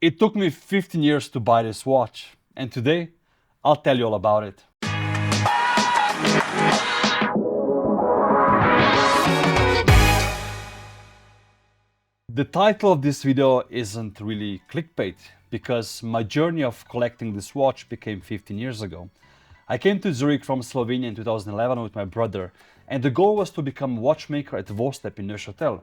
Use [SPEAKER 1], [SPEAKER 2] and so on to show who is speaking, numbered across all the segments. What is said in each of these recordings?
[SPEAKER 1] It took me 15 years to buy this watch, and today I'll tell you all about it. The title of this video isn't really clickbait because my journey of collecting this watch became 15 years ago. I came to Zurich from Slovenia in 2011 with my brother, and the goal was to become a watchmaker at Vostep in Neuchâtel.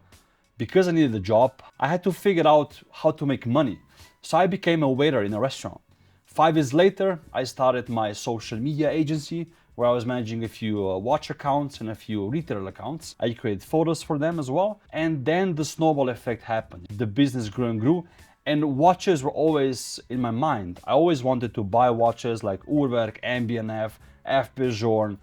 [SPEAKER 1] Because I needed a job, I had to figure out how to make money. So I became a waiter in a restaurant. 5 years later, I started my social media agency where I was managing a few watch accounts and a few retail accounts. I created photos for them as well. And then the snowball effect happened. The business grew and grew, and watches were always in my mind. I always wanted to buy watches like Uhrwerk, MB&F, FP Journe,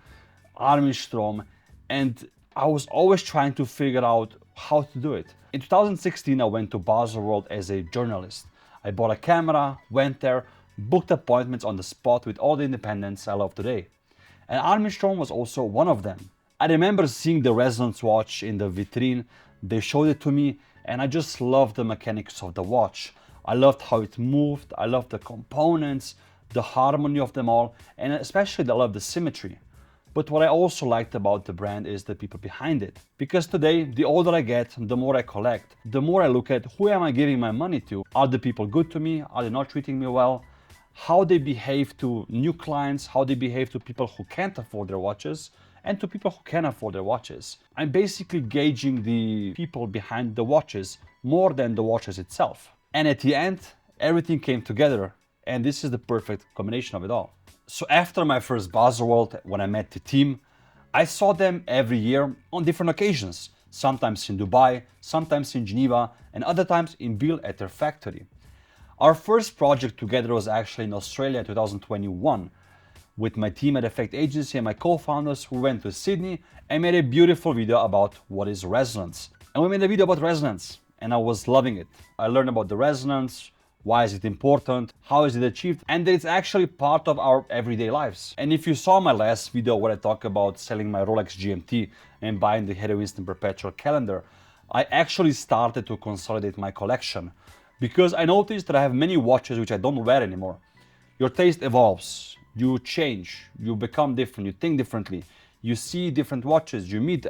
[SPEAKER 1] Armin Strom, and I was always trying to figure out how to do it. In 2016, I went to Baselworld as a journalist. I bought a camera, went there, booked appointments on the spot with all the independents I love today. And Armin Strom was also one of them. I remember seeing the Resonance watch in the vitrine. They showed it to me, and I just loved the mechanics of the watch. I loved how it moved, I loved the components, the harmony of them all, and especially I loved the symmetry. But what I also liked about the brand is the people behind it. Because today, the older I get, the more I collect, the more I look at who am I giving my money to? Are the people good to me? Are they not treating me well? How they behave to new clients, how they behave to people who can't afford their watches, and to people who can afford their watches. I'm basically gauging the people behind the watches more than the watches itself. And at the end, everything came together, and this is the perfect combination of it all. So after my first Baselworld, when I met the team, I saw them every year on different occasions, sometimes in Dubai, sometimes in Geneva, and other times in Biel at their factory. Our first project together was actually in Australia in 2021. With my team at Effect Agency and my co-founders, we went to Sydney and made a beautiful video about what is resonance. And we made a video about resonance, and I was loving it. I learned about the resonance, why is it important, how is it achieved, and that it's actually part of our everyday lives. And if you saw my last video where I talk about selling my Rolex GMT and buying the Harry Winston perpetual calendar, I actually started to consolidate my collection because I noticed that I have many watches which I don't wear anymore. Your taste evolves, you change, you become different, you think differently, you see different watches, you meet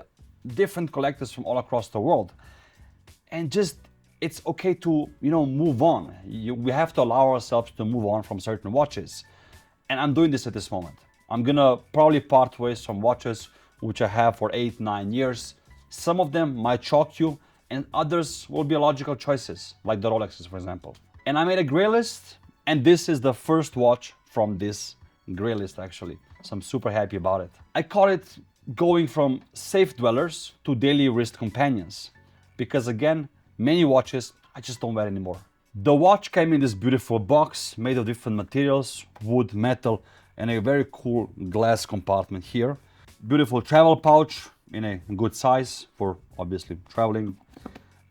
[SPEAKER 1] different collectors from all across the world. And just it's okay to, move on. We have to allow ourselves to move on from certain watches. And I'm doing this at this moment. I'm gonna probably part ways from watches which I have for 8, 9 years. Some of them might shock you, and others will be logical choices, like the Rolexes, for example. And I made a grail list, and this is the first watch from this grail list, actually. So I'm super happy about it. I call it going from safe dwellers to daily wrist companions. Because again, many watches I just don't wear anymore. The watch came in this beautiful box made of different materials, wood, metal, and a very cool glass compartment here. Beautiful travel pouch in a good size for obviously traveling.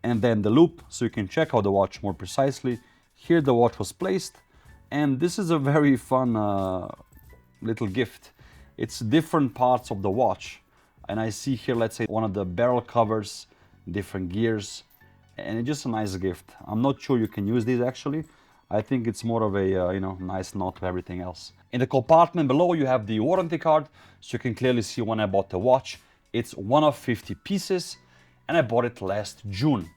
[SPEAKER 1] And then the loop, so you can check out the watch more precisely. Here the watch was placed, and this is a very fun little gift. It's different parts of the watch. And I see here, let's say, one of the barrel covers, different gears, and it's just a nice gift. I'm not sure you can use these actually. I think it's more of a nice nod to everything else. In the compartment below you have the warranty card, so you can clearly see when I bought the watch. It's one of 50 pieces, and I bought it last June.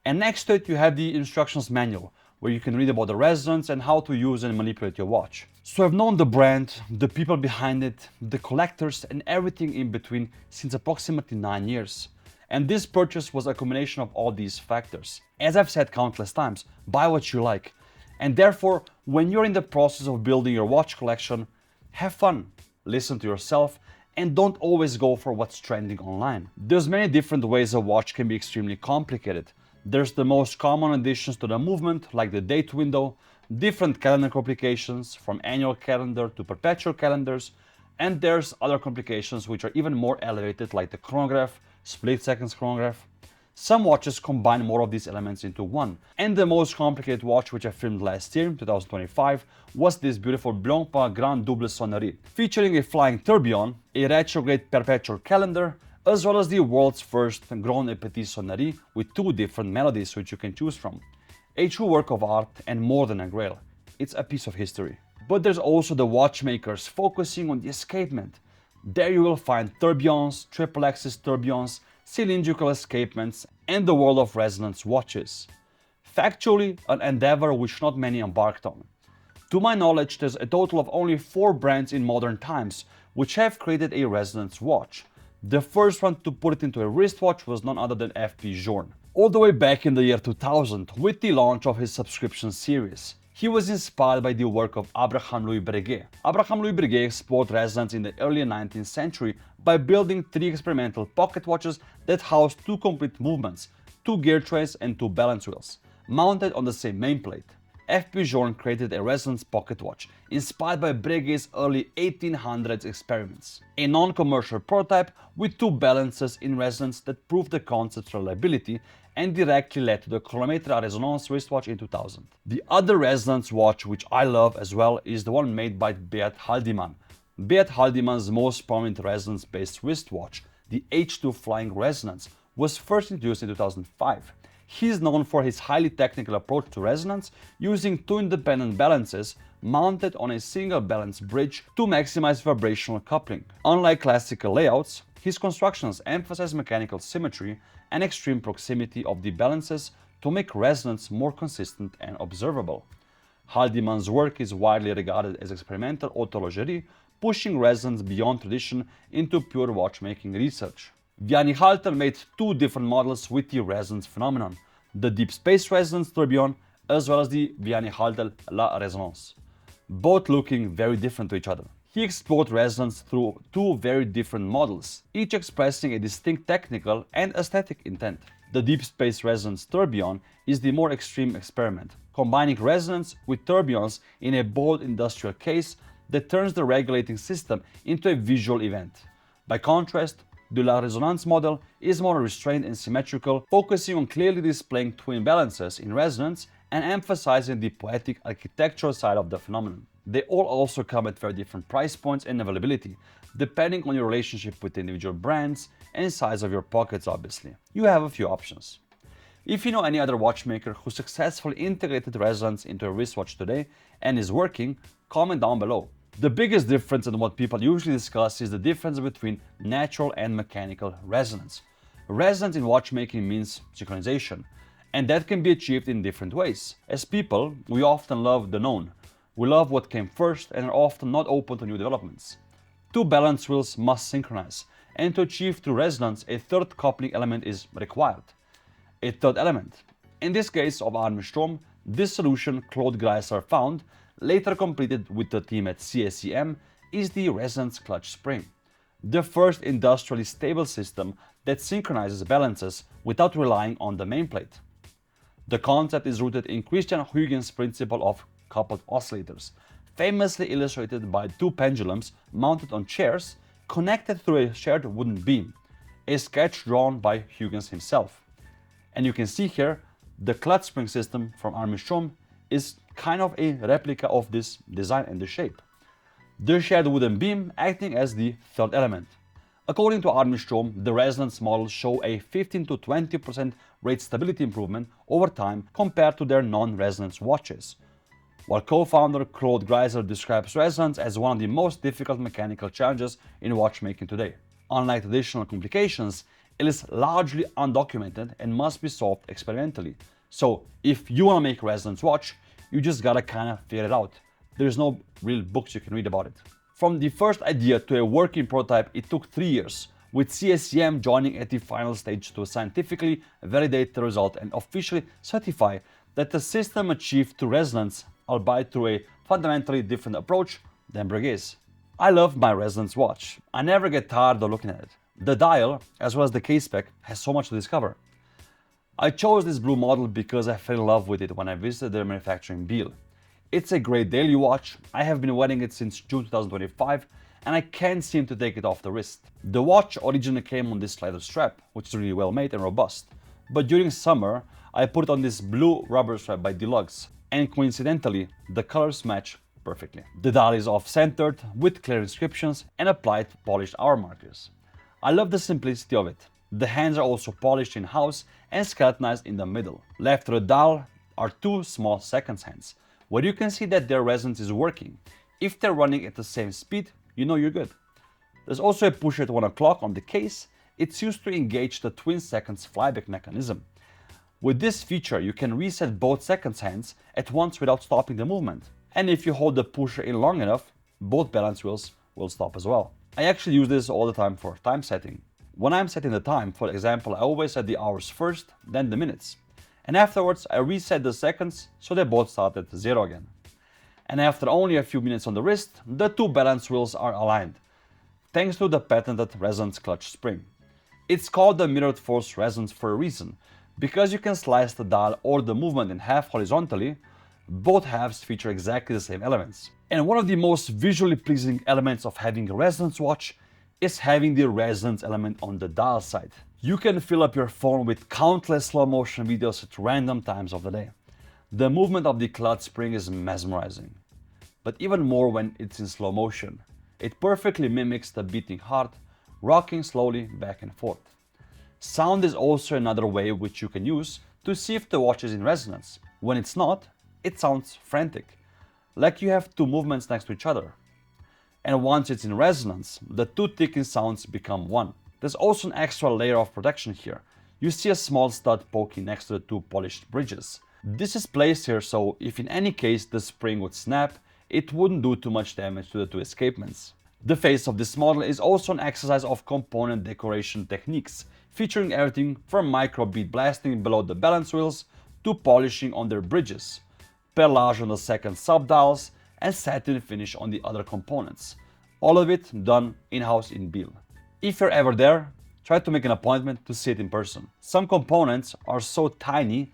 [SPEAKER 1] And next to it you have the instructions manual, where you can read about the resonance and how to use and manipulate your watch. So I've known the brand, the people behind it, the collectors, and everything in between since approximately 9 years. And this purchase was a combination of all these factors. As I've said countless times, buy what you like. And therefore, when you're in the process of building your watch collection, have fun, listen to yourself, and don't always go for what's trending online. There's many different ways a watch can be extremely complicated. There's the most common additions to the movement, like the date window, different calendar complications, from annual calendar to perpetual calendars, and there's other complications which are even more elevated, like the chronograph, split seconds chronograph. Some watches combine more of these elements into one. And the most complicated watch which I filmed last year, 2025, was this beautiful Blancpain Grand Double Sonnerie, featuring a flying tourbillon, a retrograde perpetual calendar, as well as the world's first Grand et Petit Sonnerie with 2 different melodies which you can choose from. A true work of art and more than a grail. It's a piece of history. But there's also the watchmakers focusing on the escapement. There you will find tourbillons, triple axis tourbillons, cylindrical escapements, and the world of resonance watches. Factually, an endeavor which not many embarked on. To my knowledge, there's a total of only 4 brands in modern times which have created a resonance watch. The first one to put it into a wristwatch was none other than F.P. Journe, all the way back in the year 2000 with the launch of his subscription series. He was inspired by the work of Abraham Louis Breguet. Abraham Louis Breguet explored resonance in the early 19th century by building 3 experimental pocket watches that housed 2 complete movements, 2 gear trays and 2 balance wheels, mounted on the same nameplate. F.P. Journe created a resonance pocket watch inspired by Breguet's early 1800s experiments. A non-commercial prototype with 2 balances in resonance that proved the concept's reliability and directly led to the Chronometre Resonance wristwatch in 2000. The other resonance watch which I love as well is the one made by Beat Haldimand. Beat Haldimand's most prominent resonance-based wristwatch, the H2 Flying Resonance, was first introduced in 2005. He is known for his highly technical approach to resonance, using 2 independent balances mounted on a single balance bridge to maximize vibrational coupling. Unlike classical layouts, his constructions emphasize mechanical symmetry and extreme proximity of the balances to make resonance more consistent and observable. Haldimand's work is widely regarded as experimental autologerie, pushing resonance beyond tradition into pure watchmaking research. Vianney Halter made 2 different models with the resonance phenomenon, the Deep Space Resonance Tourbillon as well as the Vianney Halter La Resonance, both looking very different to each other. He explored resonance through 2 very different models, each expressing a distinct technical and aesthetic intent. The Deep Space Resonance Tourbillon is the more extreme experiment, combining resonance with tourbillons in a bold industrial case that turns the regulating system into a visual event. By contrast, the La Resonance model is more restrained and symmetrical, focusing on clearly displaying twin balances in resonance and emphasizing the poetic architectural side of the phenomenon. They all also come at very different price points and availability, depending on your relationship with individual brands and size of your pockets obviously. You have a few options. If you know any other watchmaker who successfully integrated resonance into a wristwatch today and is working, comment down below. The biggest difference in what people usually discuss is the difference between natural and mechanical resonance. Resonance in watchmaking means synchronization, and that can be achieved in different ways. As people, we often love the known. We love what came first and are often not open to new developments. 2 balance wheels must synchronize, and to achieve true resonance, a 3rd coupling element is required. A 3rd element. In this case of Armin Strom, this solution Claude Greisler found, later completed with the team at CSEM, is the resonance clutch spring. The first industrially stable system that synchronizes balances without relying on the main plate. The concept is rooted in Christian Huygens' principle of coupled oscillators, famously illustrated by 2 pendulums mounted on chairs connected through a shared wooden beam, a sketch drawn by Huygens himself. And you can see here the clutch spring system from Armin Strom is kind of a replica of this design and the shape. The shared wooden beam acting as the 3rd element. According to Armin Strom, the resonance models show a 15 to 20% rate stability improvement over time compared to their non-resonance watches. While co-founder Claude Greisler describes resonance as one of the most difficult mechanical challenges in watchmaking today. Unlike traditional complications, it is largely undocumented and must be solved experimentally. So if you want to make a resonance watch, you just gotta kinda figure it out. There's no real books you can read about it. From the first idea to a working prototype, it took 3 years, with CSEM joining at the final stage to scientifically validate the result and officially certify that the system achieved true resonance, albeit through a fundamentally different approach than Breguet's. I love my resonance watch. I never get tired of looking at it. The dial, as well as the case spec, has so much to discover. I chose this blue model because I fell in love with it when I visited their manufacturer in Biel. It's a great daily watch. I have been wearing it since June 2025 and I can't seem to take it off the wrist. The watch originally came on this leather strap, which is really well made and robust. But during summer, I put it on this blue rubber strap by Deluxe, and coincidentally, the colors match perfectly. The dial is off-centered with clear inscriptions and applied polished hour markers. I love the simplicity of it. The hands are also polished in-house and skeletonized in the middle. Left to the dial, are two small seconds hands, where you can see that their resonance is working. If they're running at the same speed, you know you're good. There's also a push at 1 o'clock on the case. It's used to engage the twin seconds flyback mechanism. With this feature, you can reset both seconds hands at once without stopping the movement. And if you hold the pusher in long enough, both balance wheels will stop as well. I actually use this all the time for time setting. When I'm setting the time, for example, I always set the hours first, then the minutes. And afterwards, I reset the seconds so they both start at 0 again. And after only a few minutes on the wrist, the two balance wheels are aligned, thanks to the patented resonance clutch spring. It's called the mirrored force resonance for a reason, because you can slice the dial or the movement in half horizontally. Both halves feature exactly the same elements. And one of the most visually pleasing elements of having a resonance watch is having the resonance element on the dial side. You can fill up your phone with countless slow motion videos at random times of the day. The movement of the clutch spring is mesmerizing, but even more when it's in slow motion. It perfectly mimics the beating heart, rocking slowly back and forth. Sound is also another way which you can use to see if the watch is in resonance. When it's not, it sounds frantic, like you have two movements next to each other. And once it's in resonance, the two ticking sounds become one. There's also an extra layer of protection here. You see a small stud poking next to the two polished bridges. This is placed here so if in any case the spring would snap, it wouldn't do too much damage to the two escapements. The face of this model is also an exercise of component decoration techniques, featuring everything from micro bead blasting below the balance wheels to polishing on their bridges, perlage on the second subdials, and satin finish on the other components. All of it done in-house in Biel. If you're ever there, try to make an appointment to see it in person. Some components are so tiny,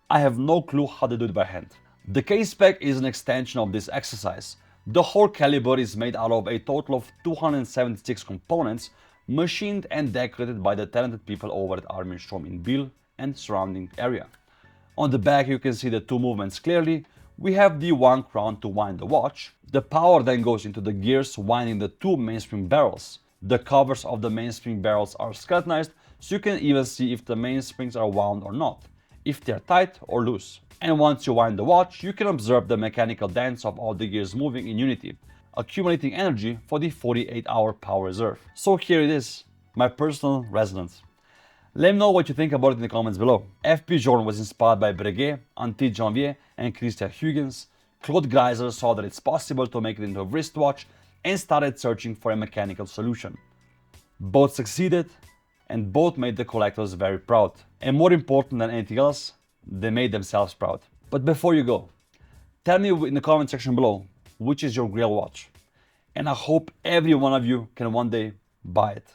[SPEAKER 1] I have no clue how to do it by hand. The case pack is an extension of this exercise. The whole caliber is made out of a total of 276 components, machined and decorated by the talented people over at Armin Strom in Biel and surrounding area. On the back you can see the two movements clearly. We have the one crown to wind the watch. The power then goes into the gears winding the two mainspring barrels. The covers of the mainspring barrels are skeletonized, so you can even see if the mainsprings are wound or not, if they are tight or loose. And once you wind the watch, you can observe the mechanical dance of all the gears moving in unity, accumulating energy for the 48-hour power reserve. So here it is, my personal resonance. Let me know what you think about it in the comments below. FP Journe was inspired by Breguet, Antti Janvier and Christian Huygens. Claude Greiser saw that it's possible to make it into a wristwatch and started searching for a mechanical solution. Both succeeded and both made the collectors very proud. And more important than anything else, they made themselves proud. But before you go, tell me in the comment section below which is your grail watch. And I hope every one of you can one day buy it.